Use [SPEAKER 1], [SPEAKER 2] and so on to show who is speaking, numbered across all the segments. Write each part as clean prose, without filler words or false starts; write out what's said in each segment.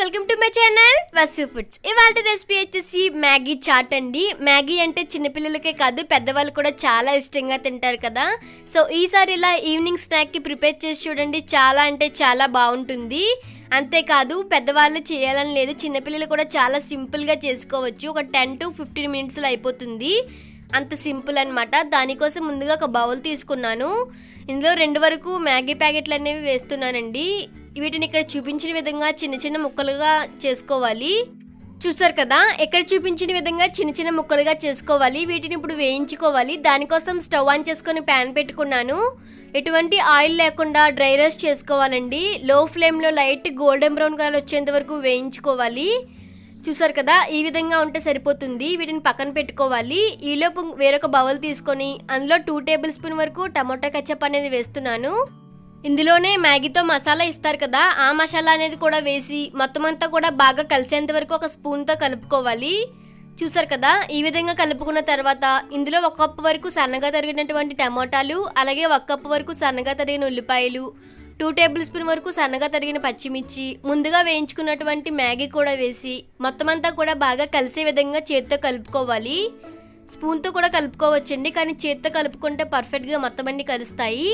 [SPEAKER 1] Welcome to my channel Vasu foods. ఇవాళ recipe వచ్చేసి Maggi chat అండి. మ్యాగీ అంటే చిన్నపిల్లలకే కాదు పెద్దవాళ్ళు కూడా చాలా ఇష్టంగా తింటారు కదా. సో ఈసారి ఇలా ఈవినింగ్ స్నాక్కి ప్రిపేర్ చేసి చూడండి, చాలా అంటే చాలా బాగుంటుంది. అంతేకాదు పెద్దవాళ్ళు చేయాలని లేదు, చిన్నపిల్లలు కూడా చాలా సింపుల్గా చేసుకోవచ్చు. ఒక 10 to 15 మినిట్స్లో అయిపోతుంది, అంత సింపుల్ అనమాట. దానికోసం ముందుగా ఒక బౌల్ తీసుకున్నాను. ఇందులో 2 వరకు మ్యాగీ ప్యాకెట్లు అనేవి వేస్తున్నానండి. వీటిని ఇక్కడ చూపించిన విధంగా చిన్న చిన్న ముక్కలుగా చేసుకోవాలి. చూసారు కదా, ఇక్కడ చూపించిన విధంగా చిన్న చిన్న ముక్కలుగా చేసుకోవాలి. వీటిని ఇప్పుడు వేయించుకోవాలి. దానికోసం స్టవ్ ఆన్ చేసుకొని ప్యాన్ పెట్టుకున్నాను. ఎటువంటి ఆయిల్ లేకుండా డ్రై రోస్ట్ చేసుకోవాలండి. లో ఫ్లేమ్లో లైట్ గోల్డెన్ బ్రౌన్ కలర్ వచ్చేంత వరకు వేయించుకోవాలి. చూసారు కదా, ఈ విధంగా ఉంటే సరిపోతుంది. వీటిని పక్కన పెట్టుకోవాలి. ఈలోపు వేరొక బౌల్ తీసుకొని అందులో 2 టేబుల్ స్పూన్ వరకు టమాటా కెచప్ అనేది వేస్తున్నాను. ఇందులోనే మ్యాగీతో మసాలా ఇస్తారు కదా, ఆ మసాలా అనేది కూడా వేసి మొత్తం అంతా కూడా బాగా కలిసేంత వరకు ఒక స్పూన్తో కలుపుకోవాలి. చూసారు కదా, ఈ విధంగా కలుపుకున్న తర్వాత ఇందులో 1 కప్పు వరకు సన్నగా తరిగినటువంటి టమోటాలు, అలాగే 1 కప్పు వరకు సన్నగా తరిగిన ఉల్లిపాయలు, 2 టేబుల్ స్పూన్ వరకు సన్నగా తరిగిన పచ్చిమిర్చి, ముందుగా వేయించుకున్నటువంటి మ్యాగీ కూడా వేసి మొత్తం అంతా కూడా బాగా కలిసే విధంగా చేత్తో కలుపుకోవాలి. స్పూన్తో కూడా కలుపుకోవచ్చండి, కానీ చేత్తో కలుపుకుంటే పర్ఫెక్ట్గా మొత్తం అన్ని కలుస్తాయి.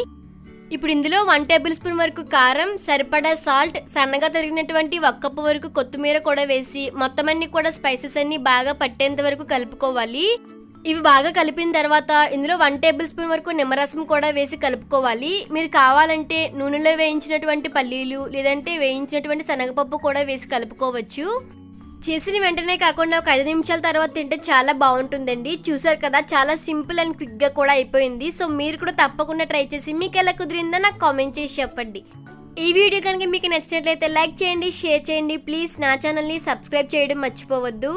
[SPEAKER 1] ఇప్పుడు ఇందులో 1 టేబుల్ స్పూన్ వరకు కారం, సరిపడా సాల్ట్, సన్నగా తరిగినటువంటి 1 కప్పు వరకు కొత్తిమీర కూడా వేసి మొత్తం అన్ని కూడా స్పైసెస్ అన్ని బాగా పట్టేంత వరకు కలుపుకోవాలి. ఇవి బాగా కలిపిన తర్వాత ఇందులో 1 టేబుల్ స్పూన్ వరకు నిమ్మరసం కూడా వేసి కలుపుకోవాలి. మీరు కావాలంటే నూనెలో వేయించినటువంటి పల్లీలు లేదంటే వేయించినటువంటి శనగపప్పు కూడా వేసి కలుపుకోవచ్చు. చేసిన వెంటనే కాకుండా ఒక 5 నిమిషాల తర్వాత తింటే చాలా బాగుంటుందండి. చూసారు కదా, చాలా సింపుల్ అండ్ క్విక్గా కూడా అయిపోయింది. సో మీరు కూడా తప్పకుండా ట్రై చేసి మీకు ఎలా కుదిరిందో నాకు కామెంట్ చేసి చెప్పండి. ఈ వీడియో కనుక మీకు నచ్చినట్లయితే లైక్ చేయండి, షేర్ చేయండి. ప్లీజ్ నా ఛానల్ని సబ్స్క్రైబ్ చేయడం మర్చిపోవద్దు.